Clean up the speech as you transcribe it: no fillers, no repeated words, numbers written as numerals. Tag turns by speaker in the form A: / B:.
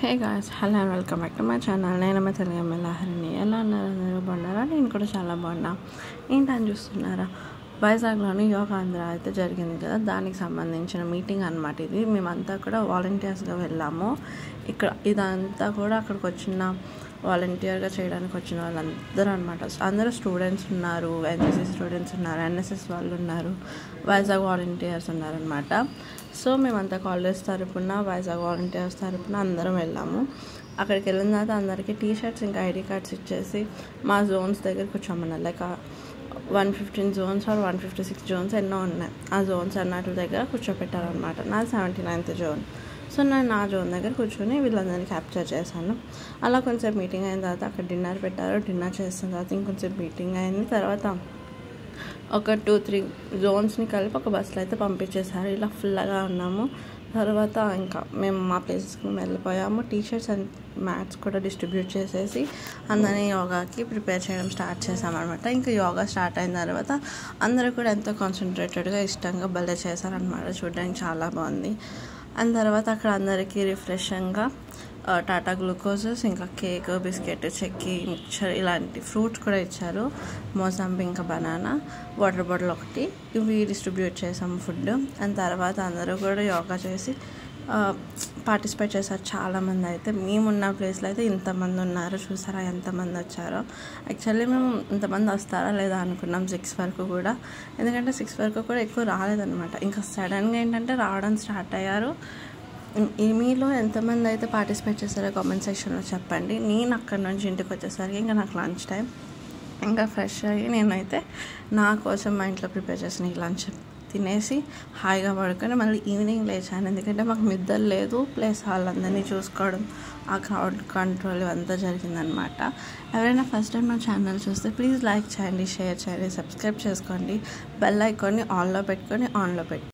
A: Hey guys, hello and welcome back to my channel. నేను మా తెలుగు ఎమ్మెల్యేని. ఎలా ఉన్నారు? అందరూ బాగున్నారా? నేను కూడా చాలా బాగున్నా. ఏంటని చూస్తున్నారా? వైజాగ్లోని యోగా ఆంధ్ర అయితే జరిగింది కదా, దానికి సంబంధించిన మీటింగ్ అనమాట ఇది. మేమంతా కూడా వాలంటీర్స్గా వెళ్ళాము. ఇదంతా కూడా అక్కడికి వచ్చిన వాలంటీర్గా చేయడానికి వచ్చిన వాళ్ళందరూ అనమాట. అందరూ స్టూడెంట్స్ ఉన్నారు, ఎన్సీసీ స్టూడెంట్స్ ఉన్నారు, ఎన్ఎస్ఎస్ వాళ్ళు ఉన్నారు, వైజాగ్ వాలంటీర్స్ ఉన్నారనమాట. సో మేమంతా కాలేజ్ తరపున, వైజాగ్ వాలంటీర్స్ తరపున అందరం వెళ్ళాము. అక్కడికి వెళ్ళిన తర్వాత అందరికీ టీషర్ట్స్ ఇంకా ఐడి కార్డ్స్ ఇచ్చేసి మా జోన్స్ దగ్గర కూర్చోమన్నారు. లైక్ 115 జోన్స్ ఆర్ 156 జోన్స్ ఎన్నో ఉన్నాయి. ఆ జోన్స్ అన్నట్ల దగ్గర కూర్చోపెట్టారనమాట. నా 79th జోన్. సో నేను నా జోన్ దగ్గర కూర్చొని వీళ్ళందరినీ క్యాప్చర్ చేశాను. అలా కొంచెం మీటింగ్ అయిన తర్వాత అక్కడ డిన్నర్ పెట్టారు. డిన్నర్ చేసిన తర్వాత ఇంకొంచెం మీటింగ్ అయింది. తర్వాత ఒక 2-3 జోన్స్ని కలిపి ఒక బస్సులో అయితే పంపించేశారు. ఇలా ఫుల్గా ఉన్నాము. తర్వాత ఇంకా మేము మా ప్లేసెస్కి మేము వెళ్ళిపోయాము. టీషర్ట్స్ అండ్ మ్యాట్స్ కూడా డిస్ట్రిబ్యూట్ చేసేసి అందరినీ యోగాకి ప్రిపేర్ చేయడం స్టార్ట్ చేసామన్నమాట. ఇంకా యోగా స్టార్ట్ అయిన తర్వాత అందరూ కూడా ఎంతో కాన్సన్ట్రేటెడ్గా ఇష్టంగా భలే చేశారనమాట. చూడడానికి చాలా బాగుంది. అండ్ తర్వాత అక్కడ అందరికీ రిఫ్రెషింగ్గా టాటా గ్లూకోజెస్, ఇంకా కేక్, బిస్కెట్, చెక్కి, మిక్చర్ ఇలాంటి ఫ్రూట్స్ కూడా ఇచ్చారు. మోసంబి, ఇంకా బనానా, వాటర్ బాటిల్ ఒకటి, ఇవి డిస్ట్రిబ్యూట్ చేసాము ఫుడ్. అండ్ తర్వాత అందరూ కూడా యోగా చేసి పార్టిసిపేట్ చేశారు. చాలామంది అయితే మేమున్న ప్లేస్లో అయితే ఇంతమంది ఉన్నారు. చూసారా ఎంతమంది వచ్చారో? యాక్చువల్లీ మేము ఇంతమంది వస్తారా లేదా అనుకున్నాం 6 వరకు కూడా. ఎందుకంటే 6 వరకు కూడా ఎక్కువ రాలేదన్నమాట. ఇంకా సడన్గా ఏంటంటే రావడం స్టార్ట్ అయ్యారు. మీలో ఎంతమంది అయితే పార్టిసిపేట్ చేశారో కామెంట్ సెక్షన్లో చెప్పండి. నేను అక్కడి నుంచి ఇంటికి వచ్చేసరికి ఇంకా నాకు లంచ్ టైం. ఇంకా ఫ్రెష్ అయ్యి నేనైతే నా కోసం మా ఇంట్లో ప్రిపేర్ చేసిన ఈ లంచ్ తినేసి హాయిగా పడుకొని మళ్ళీ ఈవినింగ్ లేచాను. ఎందుకంటే మాకు నిద్ర లేదు, ప్లస్ వాళ్ళందరినీ చూసుకోవడం, ఆ క్రౌడ్ కంట్రోల్ ఇవంతా జరిగిందనమాట. ఎవరైనా ఫస్ట్ టైం మా ఛానల్ చూస్తే ప్లీజ్ లైక్ చేయండి, షేర్ చేయండి, సబ్స్క్రైబ్ చేసుకోండి, బెల్ ఐకాన్ని ఆన్లో పెట్టుకొని